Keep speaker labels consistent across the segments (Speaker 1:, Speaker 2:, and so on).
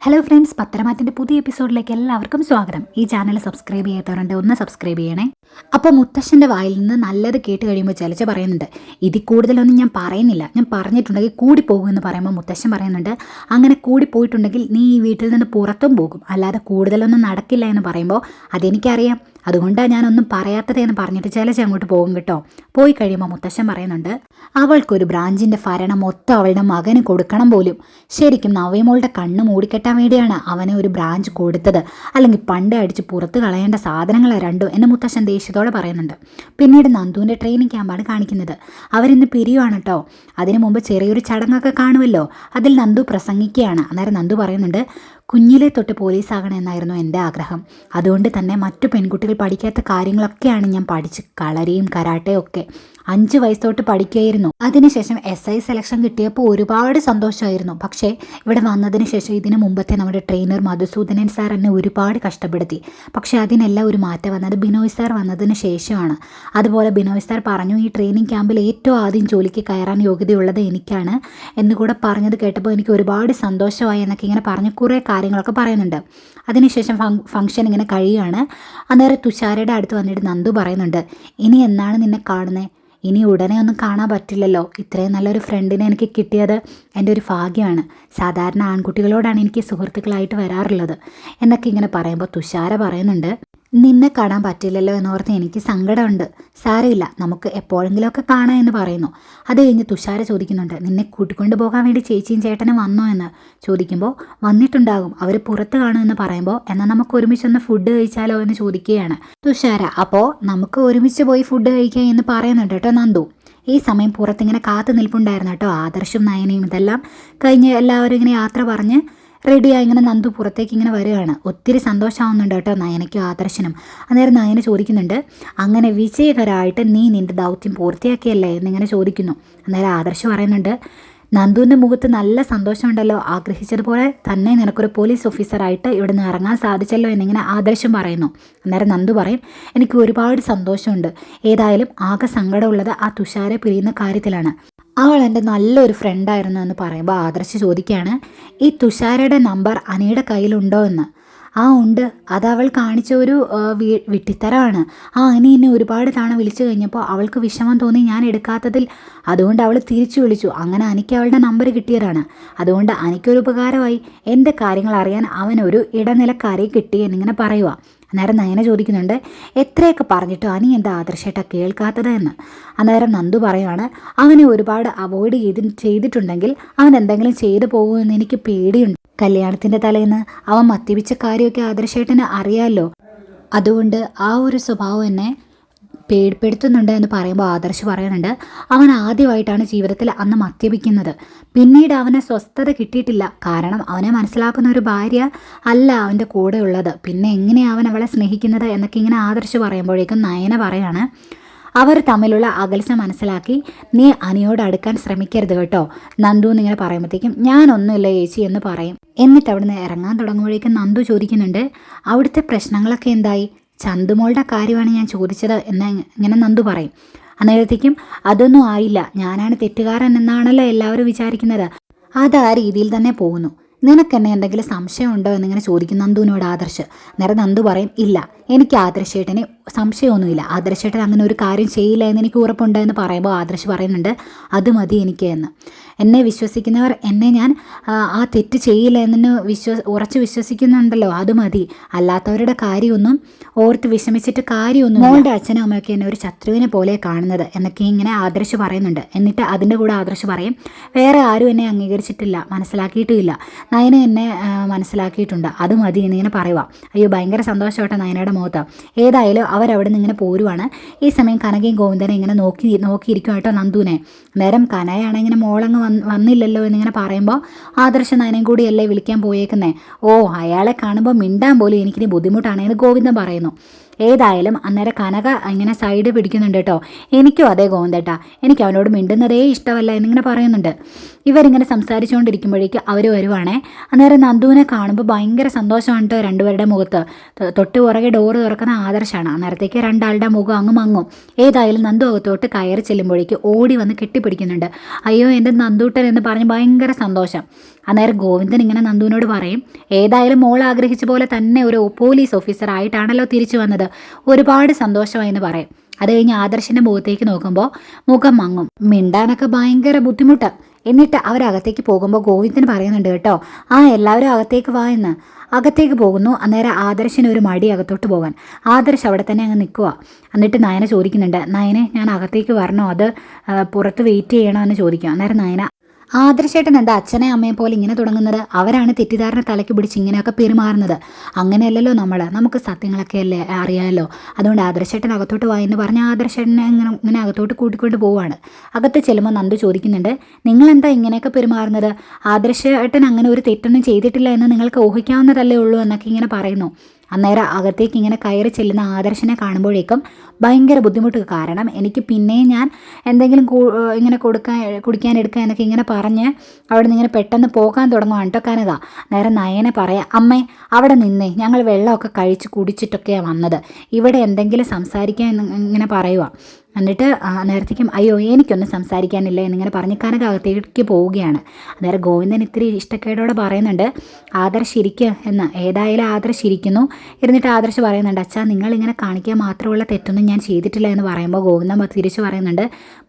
Speaker 1: Hello friends, പത്തരമാറ്റിൻ്റെ പുതിയ എപ്പിസോഡിലേക്ക് എല്ലാവർക്കും സ്വാഗതം. ഈ ചാനൽ സബ്സ്ക്രൈബ് ചെയ്യാത്തവരുണ്ട്, ഒന്ന് സബ്സ്ക്രൈബ് ചെയ്യണേ. അപ്പോൾ മുത്തശ്ശൻ്റെ വായിൽ നിന്ന് നല്ലത് കേട്ട് കഴിയുമ്പോൾ ചലച്ച പറയുന്നുണ്ട്, ഇതിൽ കൂടുതലൊന്നും ഞാൻ പറയുന്നില്ല, ഞാൻ പറഞ്ഞിട്ടുണ്ടെങ്കിൽ കൂടി പോകുമെന്ന് പറയുമ്പോൾ മുത്തശ്ശൻ പറയുന്നുണ്ട്, അങ്ങനെ കൂടി പോയിട്ടുണ്ടെങ്കിൽ നീ ഈ വീട്ടിൽ നിന്ന് പുറത്തും പോകും, അല്ലാതെ കൂടുതലൊന്നും നടക്കില്ല എന്ന് പറയുമ്പോൾ അതെനിക്കറിയാം, അതുകൊണ്ടാണ് ഞാനൊന്നും പറയാത്തത് എന്ന് പറഞ്ഞിട്ട് ചലച്ച അങ്ങോട്ട് പോകും കേട്ടോ. പോയി കഴിയുമ്പോൾ മുത്തശ്ശൻ പറയുന്നുണ്ട്, അവൾക്കൊരു ബ്രാഞ്ചിൻ്റെ ഭരണം മൊത്തം അവളുടെ മകന് കൊടുക്കണം പോലും. ശരിക്കും നവ്യമോളുടെ കണ്ണ് മൂടിക്കെട്ടാൻ വേണ്ടിയാണ് അവനെ ഒരു ബ്രാഞ്ച് കൊടുത്തത്, അല്ലെങ്കിൽ പണ്ടേ അടിച്ച് പുറത്ത് കളയേണ്ട സാധനങ്ങളെ രണ്ടും എന്ന് മുത്തശ്ശൻ ദേഷ്യത്തോടെ പറയുന്നുണ്ട്. പിന്നീട് നന്ദുവിൻ്റെ ട്രെയിനിങ് ക്യാമ്പാണ് കാണിക്കുന്നത്. അവരിന്ന് പിരിയുവാണ് കേട്ടോ. അതിനു മുമ്പ് ചെറിയൊരു ചടങ്ങൊക്കെ കാണുമല്ലോ, അതിൽ നന്ദു പ്രസംഗിക്കുകയാണ്. അന്നേരം നന്ദു പറയുന്നുണ്ട്, കുഞ്ഞിലെ തൊട്ട് പോലീസാകണമെന്നായിരുന്നു എൻ്റെ ആഗ്രഹം. അതുകൊണ്ട് തന്നെ മറ്റു പെൺകുട്ടികൾ പഠിക്കാത്ത കാര്യങ്ങളൊക്കെയാണ് ഞാൻ പഠിച്ച്, കളരിയും കരാട്ടയും ഒക്കെ 5 വയസ്സ് തൊട്ട് പഠിക്കുകയായിരുന്നു. അതിനുശേഷം SI സെലക്ഷൻ കിട്ടിയപ്പോൾ ഒരുപാട് സന്തോഷമായിരുന്നു. പക്ഷേ ഇവിടെ വന്നതിന് ശേഷം ഇതിനു മുമ്പത്തെ നമ്മുടെ ട്രെയിനർ മധുസൂദനൻ സാർ എന്നെ ഒരുപാട് കഷ്ടപ്പെടുത്തി. പക്ഷേ അതിനെല്ലാം ഒരു മാറ്റം വന്നത് ബിനോയ് സാർ വന്നതിന് ശേഷമാണ്. അതുപോലെ ബിനോയ് സാർ പറഞ്ഞു, ഈ ട്രെയിനിങ് ക്യാമ്പിൽ ഏറ്റവും ആദ്യം ജോലിക്ക് കയറാൻ യോഗ്യതയുള്ളത് എനിക്കാണ് എന്നുകൂടെ പറഞ്ഞത് കേട്ടപ്പോൾ എനിക്ക് ഒരുപാട് സന്തോഷമായി എന്നൊക്കെ ഇങ്ങനെ പറഞ്ഞ് കുറേ കാര്യങ്ങളൊക്കെ പറയുന്നുണ്ട്. അതിനുശേഷം ഫംഗ്ഷൻ ഇങ്ങനെ കഴിയുകയാണ്. അന്നേരം തുഷാരയുടെ അടുത്ത് വന്നിട്ട് നന്ദു പറയുന്നുണ്ട്, ഇനി എന്നാണ് നിന്നെ കാണുന്നത്? ഇനി ഉടനെ ഒന്നും കാണാൻ പറ്റില്ലല്ലോ. ഇത്രയും നല്ലൊരു ഫ്രണ്ടിനെ എനിക്ക് കിട്ടിയത് എൻ്റെ ഒരു ഭാഗ്യമാണ്. സാധാരണ ആൺകുട്ടികളോടാണ് എനിക്ക് സുഹൃത്തുക്കളായിട്ട് വരാറുള്ളത് എന്നൊക്കെ ഇങ്ങനെ പറയുമ്പോൾ തുഷാര പറയുന്നുണ്ട്, നിന്നെ കാണാൻ പറ്റില്ലല്ലോ എന്നോർത്ത് എനിക്ക് സങ്കടമുണ്ട്. സാരമില്ല, നമുക്ക് എപ്പോഴെങ്കിലുമൊക്കെ കാണാം എന്ന് പറയുന്നു. അത് കഴിഞ്ഞ് തുഷാര ചോദിക്കുന്നുണ്ട്, നിന്നെ കൂട്ടിക്കൊണ്ട് പോകാൻ വേണ്ടി ചേച്ചിയും ചേട്ടനും വന്നോ എന്ന് ചോദിക്കുമ്പോൾ വന്നിട്ടുണ്ടാകും, അവർ പുറത്ത് കാണുമെന്ന് പറയുമ്പോൾ എന്നാൽ നമുക്ക് ഒരുമിച്ചൊന്ന് ഫുഡ് കഴിച്ചാലോ എന്ന് ചോദിക്കുകയാണ് തുഷാര. അപ്പോൾ നമുക്ക് ഒരുമിച്ച് പോയി ഫുഡ് കഴിക്കാം എന്ന് പറയുന്നുണ്ട് കേട്ടോ നന്ദു. ഈ സമയം പുറത്തിങ്ങനെ കാത്തു നിൽപ്പുണ്ടായിരുന്നു കേട്ടോ ആദർശും നയനയും. ഇതെല്ലാം കഴിഞ്ഞ് എല്ലാവരും ഇങ്ങനെ യാത്ര പറഞ്ഞ് റെഡിയായി ഇങ്ങനെ നന്ദു പുറത്തേക്ക് ഇങ്ങനെ വരികയാണ്. ഒത്തിരി സന്തോഷമാവുന്നുണ്ട് കേട്ടോ നയനയ്ക്കും ആദർശനും. അന്നേരം നയന ചോദിക്കുന്നുണ്ട്, അങ്ങനെ വിജയകരമായിട്ട് നീ നിൻ്റെ ദൗത്യം പൂർത്തിയാക്കിയല്ലേ എന്നിങ്ങനെ ചോദിക്കുന്നു. അന്നേരം ആദർശ് പറയുന്നുണ്ട്, നന്ദുവിൻ്റെ മുഖത്ത് നല്ല സന്തോഷമുണ്ടല്ലോ, ആഗ്രഹിച്ചതുപോലെ തന്നെ നിനക്കൊരു പോലീസ് ഓഫീസറായിട്ട് ഇവിടെ നിന്ന് ഇറങ്ങാൻ സാധിച്ചല്ലോ എന്നിങ്ങനെ ആദർശം പറയുന്നു. അന്നേരം നന്ദു പറയും, എനിക്ക് ഒരുപാട് സന്തോഷമുണ്ട്. ഏതായാലും ആകെ സങ്കടമുള്ളത് ആ തുഷാരെ പിരിയുന്ന കാര്യത്തിലാണ്. അവൾ എൻ്റെ നല്ലൊരു ഫ്രണ്ടായിരുന്നു എന്ന് പറയുമ്പോൾ ആദർശ് ചോദിക്കുകയാണ്, ഈ തുഷാരയുടെ നമ്പർ അനിയുടെ കയ്യിലുണ്ടോ എന്ന്. ആ ഉണ്ട്, അത് അവൾ കാണിച്ച ഒരു വിട്ടിത്തരമാണ്. അനി എന്നെ ഒരുപാട് തവണ വിളിച്ചു കഴിഞ്ഞപ്പോൾ അവൾക്ക് വിഷമം തോന്നി ഞാൻ എടുക്കാത്തതിൽ. അതുകൊണ്ട് അവൾ തിരിച്ചു വിളിച്ചു. അങ്ങനെ എനിക്ക് അവളുടെ നമ്പർ കിട്ടിയതാണ്. അതുകൊണ്ട് എനിക്കൊരു ഉപകാരമായി. എൻ്റെ കാര്യങ്ങൾ അറിയാൻ അവനൊരു ഇടനിലക്കാരെ കിട്ടി എന്നിങ്ങനെ പറയുക. അന്നേരം നയന ചോദിക്കുന്നുണ്ട്, എത്രയൊക്കെ പറഞ്ഞിട്ടോ അനി എന്താ ആദർശേട്ടാ കേൾക്കാത്തത് എന്ന്. അന്നേരം നന്ദു പറയുവാണ്, അവനെ ഒരുപാട് അവോയ്ഡ് ചെയ്തിട്ടുണ്ടെങ്കിൽ അവൻ എന്തെങ്കിലും ചെയ്തു പോകുമെന്ന് എനിക്ക് പേടിയുണ്ട്. കല്യാണത്തിൻ്റെ തലേന്ന് അവൻ മദ്യപിച്ച കാര്യമൊക്കെ ആദർശേട്ടന് അറിയാമല്ലോ, അതുകൊണ്ട് ആ ഒരു സ്വഭാവം എന്നെ പേടിപ്പെടുത്തുന്നുണ്ട് എന്ന് പറയുമ്പോൾ ആദർശ് പറയുന്നുണ്ട്, അവൻ ആദ്യമായിട്ടാണ് ജീവിതത്തിൽ അന്ന് മദ്യപിക്കുന്നത്. പിന്നീട് അവനെ സ്വസ്ഥത കിട്ടിയിട്ടില്ല. കാരണം അവനെ മനസ്സിലാക്കുന്ന ഒരു ഭാര്യ അല്ല അവൻ്റെ കൂടെ ഉള്ളത്. പിന്നെ എങ്ങനെയാണ് അവൻ അവളെ സ്നേഹിക്കുന്നത് എന്നൊക്കെ ഇങ്ങനെ ആദർശ് പറയുമ്പോഴേക്കും നയന പറയാണ്, അവർ തമ്മിലുള്ള അകൽച്ച മനസ്സിലാക്കി നീ അനിയോട് അടുക്കാൻ ശ്രമിക്കരുത് കേട്ടോ നന്ദു എന്നിങ്ങനെ പറയുമ്പോഴത്തേക്കും ഞാനൊന്നുമില്ല ചേച്ചി എന്ന് പറയും. എന്നിട്ട് അവിടുന്ന് ഇറങ്ങാൻ തുടങ്ങുമ്പോഴേക്കും നന്ദു ചോദിക്കുന്നുണ്ട്, അവിടുത്തെ പ്രശ്നങ്ങളൊക്കെ എന്തായി? ചന്തുമോളുടെ കാര്യമാണ് ഞാൻ ചോദിച്ചത് എന്ന് ഇങ്ങനെ നന്ദു പറയും. അന്നേരത്തേക്കും അതൊന്നും ആയില്ല, ഞാനാണ് തെറ്റുകാരൻ എന്നാണല്ലോ എല്ലാവരും വിചാരിക്കുന്നത്. അത് ആ രീതിയിൽ തന്നെ പോകുന്നു. നിനക്കെന്നെ എന്തെങ്കിലും സംശയമുണ്ടോ എന്നിങ്ങനെ ചോദിക്കും നന്ദുവിനോട് ആദർശ്. നേരെ നന്ദു പറയും, ഇല്ല, എനിക്ക് ആദർശേട്ടനെ സംശയമൊന്നുമില്ല. ആദർശേട്ടൻ അങ്ങനെ ഒരു കാര്യം ചെയ്യില്ല എന്ന് എനിക്ക് ഉറപ്പുണ്ട് എന്ന് പറയുമ്പോൾ ആദർശ് പറയുന്നുണ്ട്, അത് മതി എനിക്ക് എന്ന്. എന്നെ വിശ്വസിക്കുന്നവർ എന്നെ ഞാൻ ആ തെറ്റ് ചെയ്യില്ല എന്നു ഉറച്ച് വിശ്വസിക്കുന്നുണ്ടല്ലോ, അത് മതി. അല്ലാത്തവരുടെ കാര്യമൊന്നും ഓർത്ത് വിഷമിച്ചിട്ട് കാര്യമൊന്നും. മോളുടെ അച്ഛനും അമ്മയൊക്കെ എന്നെ ഒരു ശത്രുവിനെ പോലെ കാണുന്നത് എന്നൊക്കെ ഇങ്ങനെ ആദർശ് പറയുന്നുണ്ട്. എന്നിട്ട് അതിൻ്റെ കൂടെ ആദർശ് പറയും, വേറെ ആരും എന്നെ അംഗീകരിച്ചിട്ടില്ല, മനസ്സിലാക്കിയിട്ടുമില്ല. നയന എന്നെ മനസ്സിലാക്കിയിട്ടുണ്ട്, അത് മതി എന്നിങ്ങനെ പറയുക. അയ്യോ, ഭയങ്കര സന്തോഷമായിട്ട് നയനയുടെ മുഖത്ത്. ഏതായാലും അവരവിടെ നിന്ന് ഇങ്ങനെ പോരുവാണ്. ഈ സമയം കനകയും ഗോവിന്ദനെ ഇങ്ങനെ നോക്കിയിരിക്കും കേട്ടോ നന്ദുവിനെ. നേരം കനയാണെങ്കിൽ ഇങ്ങനെ മോളങ്ങ് വന്നില്ലല്ലോ എന്നിങ്ങനെ പറയുമ്പോൾ ആദർശ നയനയും കൂടിയല്ലേ വിളിക്കാൻ പോയേക്കുന്നേ. ഓ, അയാളെ കാണുമ്പോൾ മിണ്ടാൻ പോലും എനിക്കിനി ബുദ്ധിമുട്ടാണ് എന്ന് ഗോവിന്ദൻ പറയുന്നു. ഏതായാലും അന്നേരം കനക ഇങ്ങനെ സൈഡ് പിടിക്കുന്നുണ്ട് കേട്ടോ. എനിക്കും അതേ ഗോവിന്ദേട്ടാ, എനിക്ക് അവനോട് മിണ്ടുന്നതേ ഇഷ്ടമല്ല എന്നിങ്ങനെ പറയുന്നുണ്ട്. ഇവരിങ്ങനെ സംസാരിച്ചുകൊണ്ടിരിക്കുമ്പോഴേക്ക് അവർ വരുവാണേ. അന്നേരം നന്ദുവിനെ കാണുമ്പോൾ ഭയങ്കര സന്തോഷമാണ് കേട്ടോ രണ്ടുപേരുടെ മുഖത്ത്. തൊട്ട് പുറകെ ഡോറ് തുറക്കുന്ന ആദർശാണ്. അന്നേരത്തേക്ക് രണ്ടാളുടെ മുഖം അങ്ങും അങ്ങും. ഏതായാലും നന്ദു അകത്തോട്ട് കയറി ചെല്ലുമ്പോഴേക്ക് ഓടി വന്ന് കെട്ടിപ്പിടിക്കുന്നുണ്ട്. അയ്യോ എൻ്റെ നന്ദൂട്ടൻ എന്ന് പറഞ്ഞ് ഭയങ്കര സന്തോഷം. അന്നേരം ഗോവിന്ദൻ ഇങ്ങനെ നന്ദുവിനോട് പറയും, ഏതായാലും മോൾ ആഗ്രഹിച്ച പോലെ തന്നെ ഒരു പോലീസ് ഓഫീസർ ആയിട്ടാണല്ലോ തിരിച്ചു വന്നത്, ഒരുപാട് സന്തോഷമായെന്ന് പറയും. അത് കഴിഞ്ഞ് ആദർശിൻ്റെ മുഖത്തേക്ക് നോക്കുമ്പോൾ മുഖം മങ്ങും, മിണ്ടാനൊക്കെ ഭയങ്കര ബുദ്ധിമുട്ട്. എന്നിട്ട് അവരകത്തേക്ക് പോകുമ്പോൾ ഗോവിന്ദൻ പറയുന്നുണ്ട് കേട്ടോ, എല്ലാവരും അകത്തേക്ക് വാ എന്ന്. അകത്തേക്ക് പോകുന്നു. അന്നേരം ആദർശിന് ഒരു മടി അകത്തോട്ട് പോകാൻ. ആദർശ് അവിടെ തന്നെ അങ്ങ് നിൽക്കുക. എന്നിട്ട് നയന ചോദിക്കുന്നുണ്ട്, നയനെ ഞാൻ അകത്തേക്ക് വരണോ, അത് പുറത്ത് വെയിറ്റ് ചെയ്യണോ എന്ന് ചോദിക്കും. അന്നേരം നയന, ആദർശേട്ടൻ എന്താ അച്ഛനെ അമ്മയെ പോലെ ഇങ്ങനെ തുടങ്ങുന്നത്, അവരാണ് തെറ്റിദ്ധാരണ തലയ്ക്ക് പിടിച്ച് ഇങ്ങനെയൊക്കെ പെരുമാറുന്നത്, അങ്ങനെയല്ലല്ലോ നമുക്ക് സത്യങ്ങളൊക്കെ അല്ലേ അറിയാമല്ലോ, അതുകൊണ്ട് ആദർശേട്ടൻ അകത്തോട്ട് വായെന്ന് പറഞ്ഞ് ആദർശേട്ടനെ ഇങ്ങനെ അകത്തോട്ട് കൂട്ടിക്കൊണ്ട് പോവുകയാണ്. അകത്ത് ചെല്ലുമ്പോൾ നന്ദു ചോദിക്കുന്നുണ്ട്, നിങ്ങളെന്താ ഇങ്ങനെയൊക്കെ പെരുമാറുന്നത്, ആദർശേട്ടൻ അങ്ങനെ ഒരു തെറ്റൊന്നും ചെയ്തിട്ടില്ല എന്ന് നിങ്ങൾക്ക് ഊഹിക്കാവുന്നതല്ലേ ഉള്ളൂ എന്നൊക്കെ ഇങ്ങനെ പറയുന്നു. അന്നേരം അകത്തേക്ക് ഇങ്ങനെ കയറി ചെല്ലുന്ന ആദർശനെ കാണുമ്പോഴേക്കും ഭയങ്കര ബുദ്ധിമുട്ട്. കാരണം എനിക്ക് പിന്നെയും ഞാൻ എന്തെങ്കിലും ഇങ്ങനെ കുടിക്കാൻ എടുക്കുക എന്നൊക്കെ ഇങ്ങനെ പറഞ്ഞ് അവിടെ നിന്ന് ഇങ്ങനെ പെട്ടെന്ന് പോകാൻ തുടങ്ങുവാണ് കേട്ടോ കനക. നേരെ നയനെ പറയാം, അമ്മേ അവിടെ നിന്നേ, ഞങ്ങൾ വെള്ളമൊക്കെ കഴിച്ച് കുടിച്ചിട്ടൊക്കെയാണ് വന്നത്, ഇവിടെ എന്തെങ്കിലും സംസാരിക്കാൻ ഇങ്ങനെ പറയുക. എന്നിട്ട് നേരത്തേക്കും അയ്യോ എനിക്കൊന്നും സംസാരിക്കാനില്ല എന്നിങ്ങനെ പറഞ്ഞ് കനക അകത്തേക്ക് പോവുകയാണ്. അന്നേരം ഗോവിന്ദൻ ഇത്തിരി ഇഷ്ടക്കേടോടെ പറയുന്നുണ്ട്, ആദർശ് ഇരിക്കുക എന്ന്. ഏതായാലും ആദർശ് ഇരിക്കുന്നു. ഇരുന്നിട്ട് ആദർശ് പറയുന്നുണ്ട്, അച്ഛാ നിങ്ങളിങ്ങനെ കാണിക്കാൻ മാത്രമുള്ള തെറ്റൊന്നും ഞാൻ ചെയ്തിട്ടില്ല എന്ന് പറയുമ്പോൾ ഗോവിന്ദൻ തിരിച്ചു പറയുന്നുണ്ട്,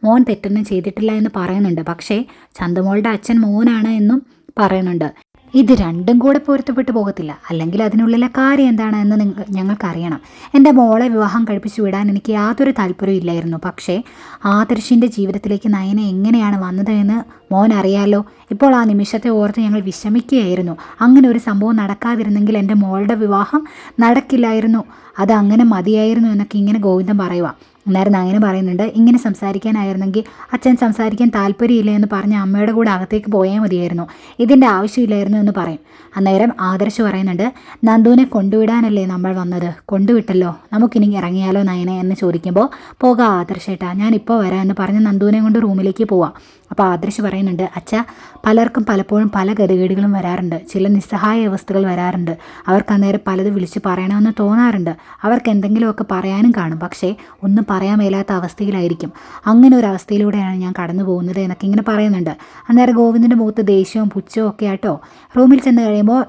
Speaker 1: മോൻ തെറ്റൊന്നും ചെയ്തിട്ടില്ല എന്ന് പറയുന്നുണ്ട്, പക്ഷേ ചന്തുമോളുടെ അച്ഛൻ മോനാണ് എന്നും പറയുന്നുണ്ട്. ഇത് രണ്ടും കൂടെ പൊരുത്തപ്പെട്ടു പോകത്തില്ല, അല്ലെങ്കിൽ അതിനുള്ളിലെ കാര്യം എന്താണെന്ന് ഞങ്ങൾക്കറിയണം. എൻ്റെ മോളെ വിവാഹം കഴിപ്പിച്ചു വിടാൻ എനിക്ക് യാതൊരു താല്പര്യവും ഇല്ലായിരുന്നു, പക്ഷേ ആദർശിൻ്റെ ജീവിതത്തിലേക്ക് നയന എങ്ങനെയാണ് വന്നത് എന്ന് മോൻ അറിയാലോ. ഇപ്പോൾ ആ നിമിഷത്തെ ഓർത്ത് ഞങ്ങൾ വിഷമിക്കുകയായിരുന്നു. അങ്ങനെ ഒരു സംഭവം നടക്കാതിരുന്നെങ്കിൽ എൻ്റെ മോളുടെ വിവാഹം നടക്കില്ലായിരുന്നു, അത് അങ്ങനെ മതിയായിരുന്നു എന്നൊക്കെ ഇങ്ങനെ ഗോവിന്ദൻ പറയുക. അന്നേരം നയന പറയുന്നുണ്ട്, ഇങ്ങനെ സംസാരിക്കാനായിരുന്നെങ്കിൽ അച്ഛൻ സംസാരിക്കാൻ താല്പര്യമില്ല എന്ന് പറഞ്ഞ് അമ്മയുടെ കൂടെ അകത്തേക്ക് പോയാൽ മതിയായിരുന്നു, ഇതിൻ്റെ ആവശ്യമില്ലായിരുന്നു എന്ന് പറയും. അന്നേരം ആദർശ് പറയുന്നുണ്ട്, നന്ദുവിനെ കൊണ്ടുവിടാനല്ലേ നമ്മൾ വന്നത്, കൊണ്ടുവിട്ടല്ലോ, നമുക്കിനി ഇറങ്ങിയാലോ നയനെ എന്ന് ചോദിക്കുമ്പോൾ, പോകാം ആദർശേട്ടാ, ഞാനിപ്പോൾ വരാം എന്ന് പറഞ്ഞ് നന്ദുവിനെ കൊണ്ട് റൂമിലേക്ക് പോവാം. അപ്പോൾ ആദർശ് പറയുന്നുണ്ട്, അച്ഛാ പലർക്കും പലപ്പോഴും പല ഗതികേടുകളും വരാറുണ്ട്, ചില നിസ്സഹായ അവസ്ഥകൾ വരാറുണ്ട്, അവർക്ക് അന്നേരം പലത് വിളിച്ച് പറയണമെന്ന് തോന്നാറുണ്ട്, അവർക്ക് എന്തെങ്കിലുമൊക്കെ പറയാനും കാണും, പക്ഷേ ഒന്നും പറയാൻ മേലാത്ത അവസ്ഥയിലായിരിക്കും, അങ്ങനെ ഒരു അവസ്ഥയിലൂടെയാണ് ഞാൻ കടന്നു പോകുന്നത് എന്നൊക്കെ ഇങ്ങനെ പറയുന്നുണ്ട്. അന്നേരം ഗോവിന്ദൻ്റെ മുഖത്ത് ദേഷ്യവും പുച്ഛവും ഒക്കെ ആട്ടോ. റൂമിൽ ചെന്ന് കഴിയുമ്പോൾ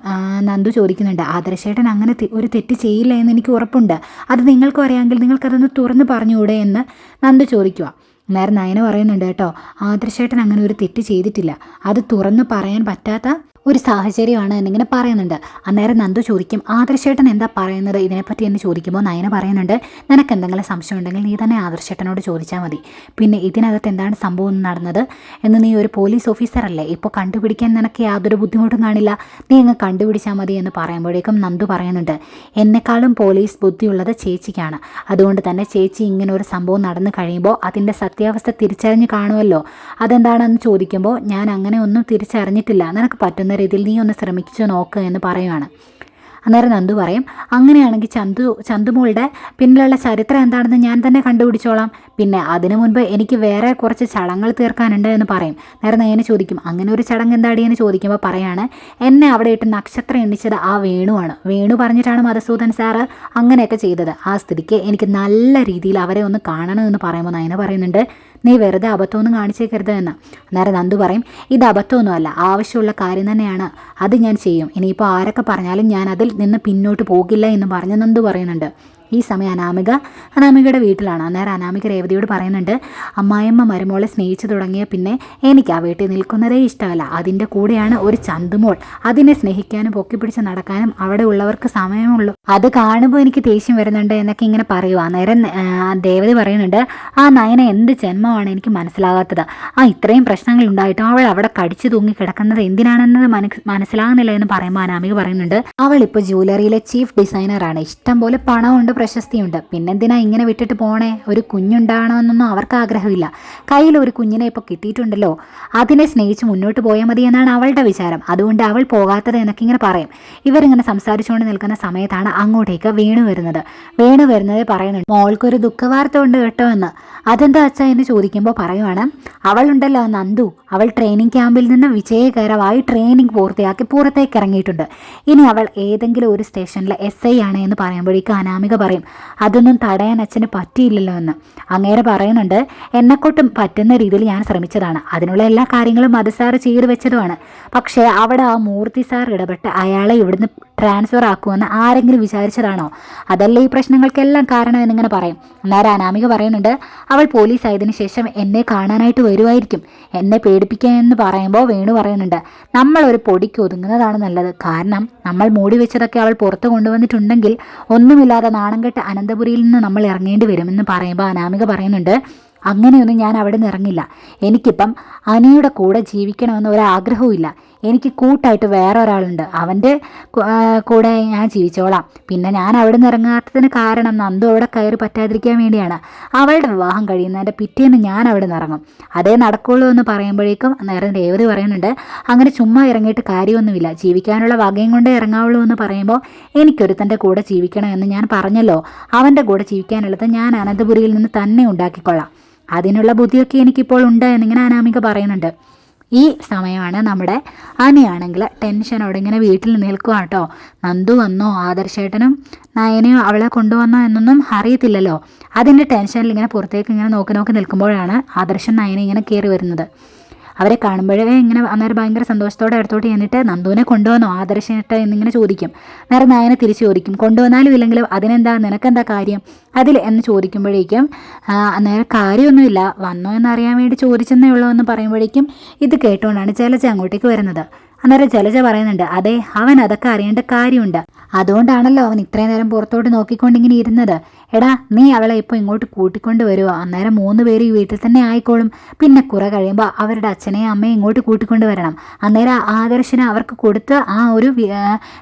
Speaker 1: നന്ദു ചോദിക്കുന്നുണ്ട്, ആദർശേട്ടൻ അങ്ങനെ ഒരു തെറ്റ് ചെയ്യില്ല എന്ന് എനിക്ക് ഉറപ്പുണ്ട്, അത് നിങ്ങൾക്കും അറിയാമെങ്കിൽ നിങ്ങൾക്കതൊന്ന് തുറന്ന് പറഞ്ഞുകൂടെ എന്ന് നന്ദു ചോദിക്കുക. നേരെ നയന പറയുന്നുണ്ട് കേട്ടോ, ആദർശേട്ടൻ അങ്ങനെ ഒരു തെറ്റ് ചെയ്തിട്ടില്ല, അത് തുറന്ന് പറയാൻ പറ്റാത്ത ഒരു സാഹചര്യമാണ് എന്നിങ്ങനെ പറയുന്നുണ്ട്. അന്നേരം നന്ദു ചോദിക്കും, ആദർശേട്ടൻ എന്താ പറയുന്നത് ഇതിനെപ്പറ്റി എന്ന് ചോദിക്കുമ്പോൾ നയന പറയുന്നുണ്ട്, നിനക്ക് എന്തെങ്കിലും സംശയം ഉണ്ടെങ്കിൽ നീ തന്നെ ആദർശേട്ടനോട് ചോദിച്ചാൽ മതി, പിന്നെ ഇതിനകത്ത് എന്താണ് സംഭവം നടന്നത് എന്ന് നീ ഒരു പോലീസ് ഓഫീസറല്ലേ, ഇപ്പോൾ കണ്ടുപിടിക്കാൻ നിനക്ക് യാതൊരു ബുദ്ധിമുട്ടും കാണില്ല, നീ അങ്ങ് കണ്ടുപിടിച്ചാൽ മതി എന്ന് പറയുമ്പോഴേക്കും നന്ദു പറയുന്നുണ്ട്, എന്നെക്കാളും പോലീസ് ബുദ്ധിയുള്ളത് ചേച്ചിക്കാണ്, അതുകൊണ്ട് തന്നെ ചേച്ചി ഇങ്ങനെ ഒരു സംഭവം നടന്നു കഴിയുമ്പോൾ അതിൻ്റെ സത്യാവസ്ഥ തിരിച്ചറിഞ്ഞ് കാണുമല്ലോ, അതെന്താണെന്ന് ചോദിക്കുമ്പോൾ ഞാൻ അങ്ങനെ ഒന്നും തിരിച്ചറിഞ്ഞിട്ടില്ല, നിനക്ക് പറ്റുന്ന രീതിയിൽ നീ ഒന്ന് ശ്രമിച്ചു നോക്ക് എന്ന് പറയുവാണ്. അന്നേരം നന്ദു പറയും, അങ്ങനെയാണെങ്കിൽ ചന്തുമോളുടെ പിന്നിലുള്ള ചരിത്രം എന്താണെന്ന് ഞാൻ തന്നെ കണ്ടുപിടിച്ചോളാം, പിന്നെ അതിനു മുൻപ് എനിക്ക് വേറെ കുറച്ച് ചടങ്ങുകൾ തീർക്കാനുണ്ട് എന്ന് പറയും. നേരെ നയന ചോദിക്കും, അങ്ങനെ ഒരു ചടങ്ങ് എന്താടി എന്ന് ചോദിക്കുമ്പോൾ പറയാണ്, എന്നെ അവിടെ ഇട്ട് നക്ഷത്രം എണ്ണിച്ചത് ആ വേണുവാണ്, വേണു പറഞ്ഞിട്ടാണ് മധുസൂദൻ സാറ് അങ്ങനെയൊക്കെ ചെയ്തത്, ആ സ്ഥിതിക്ക് എനിക്ക് നല്ല രീതിയിൽ അവരെ ഒന്ന് കാണണമെന്ന് പറയുമ്പോൾ നയന പറയുന്നുണ്ട്, നീ വെറുതെ അബദ്ധമൊന്നും കാണിച്ചേക്കരുത് എന്ന്. അന്നേരം നന്ദു പറയും, ഇത് അബദ്ധമൊന്നുമല്ല, ആവശ്യമുള്ള കാര്യം തന്നെയാണ്, അത് ഞാൻ ചെയ്യും, ഇനിയിപ്പോൾ ആരൊക്കെ പറഞ്ഞാലും ഞാൻ അതിൽ നിന്ന് പിന്നോട്ട് പോകില്ല എന്ന് പറഞ്ഞ് നന്ദു പറയുന്നുണ്ട്. ഈ സമയം അനാമികയുടെ വീട്ടിലാണ്. അന്നേരം അനാമിക രേവതിയോട് പറയുന്നുണ്ട്, അമ്മായിയമ്മ മരുമോളെ സ്നേഹിച്ചു തുടങ്ങിയ പിന്നെ എനിക്ക് ആ വീട്ടിൽ നിൽക്കുന്നതേ ഇഷ്ടമല്ല, അതിൻ്റെ കൂടെയാണ് ഒരു ചന്തുമോൾ, അതിനെ സ്നേഹിക്കാനും പൊക്കിപ്പിടിച്ച് നടക്കാനും അവിടെ ഉള്ളവർക്ക് സമയമുള്ളൂ, അത് കാണുമ്പോൾ എനിക്ക് ദേഷ്യം വരുന്നുണ്ട് എന്നൊക്കെ ഇങ്ങനെ പറയുക. അന്നേരം രേവതി പറയുന്നുണ്ട്, ആ നയന എന്ത് ജന്മമാണ് എനിക്ക് മനസ്സിലാകാത്തത്, ഇത്രയും പ്രശ്നങ്ങൾ ഉണ്ടായിട്ടും അവൾ അവിടെ കടിച്ചു തൂങ്ങി കിടക്കുന്നത് എന്തിനാണെന്നത് മനസ്സിലാകുന്നില്ല എന്ന് പറയുമ്പോൾ അനാമിക പറയുന്നുണ്ട്, അവൾ ഇപ്പോൾ ജ്വല്ലറിയിലെ ചീഫ് ഡിസൈനറാണ്, ഇഷ്ടം പോലെ പണമുണ്ട്, പ്രശസ്തിയുണ്ട്. പിന്നെന്തിനാ ഇങ്ങനെ വിട്ടിട്ട് പോണേ? ഒരു കുഞ്ഞുണ്ടാകണമെന്നൊന്നും അവർക്ക് ആഗ്രഹമില്ല. കയ്യിൽ ഒരു കുഞ്ഞിനെ ഇപ്പോൾ കിട്ടിയിട്ടുണ്ടല്ലോ, അതിനെ സ്നേഹിച്ച് മുന്നോട്ട് പോയാൽ മതി എന്നാണ് അവളുടെ വിചാരം. അതുകൊണ്ട് അവൾ പോകാത്തത് എന്നൊക്കെ ഇങ്ങനെ പറയും. ഇവരിങ്ങനെ സംസാരിച്ചുകൊണ്ട് നിൽക്കുന്ന സമയത്താണ് അങ്ങോട്ടേക്ക് വേണു വരുന്നത്. വേണു വരുന്നത് പറയുന്നുണ്ട്, മോൾക്കൊരു ദുഃഖവാർത്ത ഉണ്ട് കേട്ടോ എന്ന്. അതെന്താ അച്ഛാ എന്ന് ചോദിക്കുമ്പോൾ പറയുവാണ്, അവളുണ്ടല്ലോ നന്ദു, അവൾ ട്രെയിനിങ് ക്യാമ്പിൽ നിന്ന് വിജയകരമായി ട്രെയിനിങ് പൂർത്തിയാക്കി പുറത്തേക്ക് ഇറങ്ങിയിട്ടുണ്ട്. ഇനി അവൾ ഏതെങ്കിലും ഒരു സ്റ്റേഷനിലെ SI ആണ് എന്ന് പറയുമ്പോഴേക്കും അനാമിക പറയും, അതൊന്നും തടയാൻ അച്ഛന് പറ്റിയില്ലല്ലോ എന്ന്. അങ്ങേരെ പറയുന്നുണ്ട്, എന്നെക്കൊട്ടും പറ്റുന്ന രീതിയിൽ ഞാൻ ശ്രമിച്ചതാണ്, അതിനുള്ള എല്ലാ കാര്യങ്ങളും മധു സാറ് ചെയ്തു വെച്ചതുമാണ്. പക്ഷേ അവിടെ ആ മൂർത്തി സാർ ഇടപെട്ട് അയാളെ ഇവിടുന്ന് ട്രാൻസ്ഫർ ആക്കുമെന്ന് ആരെങ്കിലും വിചാരിച്ചതാണോ? അതല്ലേ ഈ പ്രശ്നങ്ങൾക്കെല്ലാം കാരണം എന്നിങ്ങനെ പറയും. അന്നേരം അനാമിക പറയുന്നുണ്ട്, അവൾ പോലീസ് ആയതിനു ശേഷം എന്നെ കാണാനായിട്ട് വരുമായിരിക്കും, എന്നെ പേടിപ്പിക്കാൻ എന്ന് പറയുമ്പോൾ വേണു പറയുന്നുണ്ട്, നമ്മളൊരു പൊടിക്ക് ഒതുങ്ങുന്നതാണ് നല്ലത്. കാരണം നമ്മൾ മൂടി വെച്ചതൊക്കെ അവൾ പുറത്ത് കൊണ്ടുവന്നിട്ടുണ്ടെങ്കിൽ ഒന്നുമില്ലാതെ നാണം കെട്ട് അനന്തപുരിയിൽ നിന്ന് നമ്മൾ ഇറങ്ങേണ്ടി വരുമെന്ന് പറയുമ്പോൾ അനാമിക പറയുന്നുണ്ട്, അങ്ങനെയൊന്നും ഞാൻ അവിടെ നിന്ന് ഇറങ്ങില്ല. എനിക്കിപ്പം അനിയുടെ കൂടെ ജീവിക്കണമെന്ന് ഒരാഗ്രഹവും ഇല്ല. എനിക്ക് കൂട്ടായിട്ട് വേറെ ഒരാളുണ്ട്, അവൻ്റെ കൂടെ ഞാൻ ജീവിച്ചോളാം. പിന്നെ ഞാൻ അവിടെ നിന്ന് ഇറങ്ങാത്തതിന് കാരണം നന്ദു അവിടെ കയറി പറ്റാതിരിക്കാൻ വേണ്ടിയാണ്. അവളുടെ വിവാഹം കഴിയുന്നതിൻ്റെ പിറ്റേന്ന് ഞാൻ അവിടെ നിന്ന് ഇറങ്ങും, അതേ നടക്കുള്ളൂ എന്ന് പറയുമ്പോഴേക്കും നേരെ രേവതി പറയുന്നുണ്ട്, അങ്ങനെ ചുമ്മാ ഇറങ്ങിയിട്ട് കാര്യമൊന്നുമില്ല, ജീവിക്കാനുള്ള വകയും കൊണ്ടേ ഇറങ്ങാവുള്ളൂ എന്ന് പറയുമ്പോൾ എനിക്കൊരുത്തൻ്റെ കൂടെ ജീവിക്കണമെന്ന് ഞാൻ പറഞ്ഞല്ലോ, അവൻ്റെ കൂടെ ജീവിക്കാനുള്ളത് ഞാൻ അനന്തപുരിയിൽ നിന്ന് തന്നെ ഉണ്ടാക്കിക്കൊള്ളാം, അതിനുള്ള ബുദ്ധിയൊക്കെ എനിക്കിപ്പോൾ ഉണ്ട് എന്നിങ്ങനെ അനാമിക പറയുന്നുണ്ട്. ഈ സമയമാണ് നമ്മുടെ അനിയാണെങ്കിൽ ടെൻഷനോടെ ഇങ്ങനെ വീട്ടിൽ നിൽക്കുക കേട്ടോ. നന്ദു വന്നോ, ആദർശേട്ടനും നയനയോ അവളെ കൊണ്ടുവന്നോ എന്നൊന്നും അറിയത്തില്ലല്ലോ. അതിൻ്റെ ടെൻഷനിൽ ഇങ്ങനെ പുറത്തേക്ക് ഇങ്ങനെ നോക്കി നിൽക്കുമ്പോഴാണ് ആദർശൻ നയന ഇങ്ങനെ കയറി വരുന്നത്. അവരെ കാണുമ്പോഴേ ഇങ്ങനെ അന്നേരം ഭയങ്കര സന്തോഷത്തോടെ അടുത്തോട്ട് ചെന്നിട്ട്, നന്ദുവിനെ കൊണ്ടുവന്നോ ആദർശേട്ട എന്നിങ്ങനെ ചോദിക്കും. നേരെ നയനെ തിരിച്ചു ചോദിക്കും, കൊണ്ടുവന്നാലും ഇല്ലെങ്കിലും അതിനെന്താ, നിനക്കെന്താ കാര്യം അതിൽ എന്ന് ചോദിക്കുമ്പോഴേക്കും നേരെ കാര്യമൊന്നുമില്ല, വന്നോ എന്നറിയാൻ വേണ്ടി ചോദിച്ചെന്നേ ഉള്ളൂ എന്ന് പറയുമ്പോഴേക്കും ഇത് കേട്ടുകൊണ്ടാണ് ജലജ അങ്ങോട്ടേക്ക് വരുന്നത്. അന്നേരം ജലജ പറയുന്നുണ്ട്, അതെ, അവൻ അതൊക്കെ അറിയേണ്ട കാര്യമുണ്ട്, അതുകൊണ്ടാണല്ലോ അവൻ ഇത്രയും നേരം പുറത്തോട്ട് നോക്കിക്കൊണ്ടിങ്ങനെ ഇരുന്നത്. എടാ, നീ അവളെ ഇപ്പോൾ ഇങ്ങോട്ട് കൂട്ടിക്കൊണ്ട് വരുമോ, അന്നേരം 3 പേര് ഈ വീട്ടിൽ തന്നെ ആയിക്കോളും. പിന്നെ കുറെ കഴിയുമ്പോൾ അവരുടെ അച്ഛനെയും അമ്മയും ഇങ്ങോട്ട് കൂട്ടിക്കൊണ്ട് വരണം. അന്നേരം ആദർശന് അവർക്ക് കൊടുത്ത് ആ ഒരു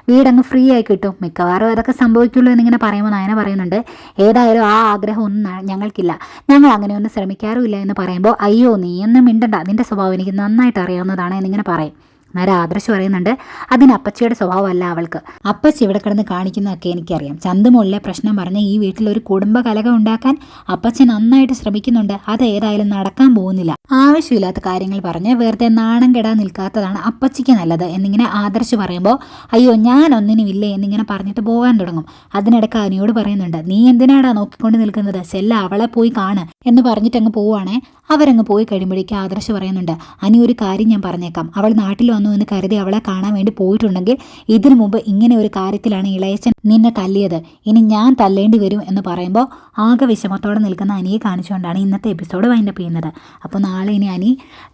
Speaker 1: വീടങ്ങ് ഫ്രീ ആയി കിട്ടും. മിക്കവാറും അതൊക്കെ സംഭവിക്കുള്ളൂ എന്നിങ്ങനെ പറയുമ്പോൾ നയന പറയുന്നുണ്ട്, ഏതായാലും ആ ആഗ്രഹം ഒന്നും ഞങ്ങൾക്കില്ല, ഞങ്ങൾ അങ്ങനെയൊന്നും ശ്രമിക്കാറുമില്ല എന്ന് പറയുമ്പോൾ, അയ്യോ നീയൊന്നും മിണ്ടണ്ട, നിൻ്റെ സ്വഭാവം എനിക്ക് നന്നായിട്ട് അറിയാവുന്നതാണ് എന്നിങ്ങനെ പറയും. നേരെ ആദർശ് പറയുന്നുണ്ട്, അതിന് അപ്പച്ചിയുടെ സ്വഭാവമല്ല അവൾക്ക്, അപ്പച്ചി ഇവിടെ കിടന്ന് കാണിക്കുന്നതൊക്കെ എനിക്കറിയാം. ചന്തുമോളിലെ പ്രശ്നം പറഞ്ഞ് ഈ വീട്ടിലൊരു കുടുംബ കലകം ഉണ്ടാക്കാൻ അപ്പച്ചി നന്നായിട്ട് ശ്രമിക്കുന്നുണ്ട്, അത് ഏതായാലും നടക്കാൻ പോകുന്നില്ല. ആവശ്യമില്ലാത്ത കാര്യങ്ങൾ പറഞ്ഞ് വെറുതെ നാണം കെടാൻ നിൽക്കാത്തതാണ് അപ്പച്ചിക്ക് നല്ലത് എന്നിങ്ങനെ ആദർശ് പറയുമ്പോൾ, അയ്യോ ഞാൻ ഒന്നിനും ഇല്ലേ എന്നിങ്ങനെ പറഞ്ഞിട്ട് പോകാൻ തുടങ്ങും. അതിനിടയ്ക്ക് അനിയോട് പറയുന്നുണ്ട്, നീ എന്തിനാടാ നോക്കിക്കൊണ്ട് നിൽക്കുന്നത്, ചെല്ല അവളെ പോയി കാണ് എന്ന് പറഞ്ഞിട്ട് അങ്ങ് പോവുകയാണേ. അവരങ്ങ് പോയി കഴിയുമ്പോഴേക്കും ആദർശ് പറയുന്നുണ്ട്, അനി ഒരു കാര്യം ഞാൻ പറഞ്ഞേക്കാം, അവൾ നാട്ടിൽ വന്നു എന്ന് കരുതി അവളെ കാണാൻ വേണ്ടി പോയിട്ടുണ്ടെങ്കിൽ ഇതിനു മുമ്പ് ഇങ്ങനെ ഒരു കാര്യത്തിലാണ് ഇളയച്ചൻ നിന്നെ തല്ലിയത്, ഇനി ഞാൻ തല്ലേണ്ടി വരും എന്ന് പറയുമ്പോൾ ആകെ വിഷമത്തോടെ നിൽക്കുന്ന അനിയെ കാണിച്ചുകൊണ്ടാണ് ഇന്നത്തെ എപ്പിസോഡ് വൈൻഡപ്പ് ചെയ്യുന്നത്. അപ്പോൾ നാളെ ഇനി അനി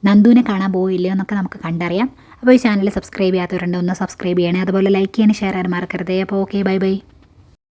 Speaker 1: നന്ദുവിനെ കാണാൻ പോയില്ലയോ എന്നൊക്കെ നമുക്ക് കണ്ടറിയാം. അപ്പോൾ ഈ ചാനൽ സബ്സ്ക്രൈബ് ചെയ്യാത്തവരുണ്ട്, ഒന്ന് സബ്സ്ക്രൈബ് ചെയ്യണേ, അതുപോലെ ലൈക്ക് ചെയ്യാനും ഷെയർ ചെയ്യാൻ മറക്കരുതേ. അപ്പോൾ ഓക്കെ, ബൈ ബൈ.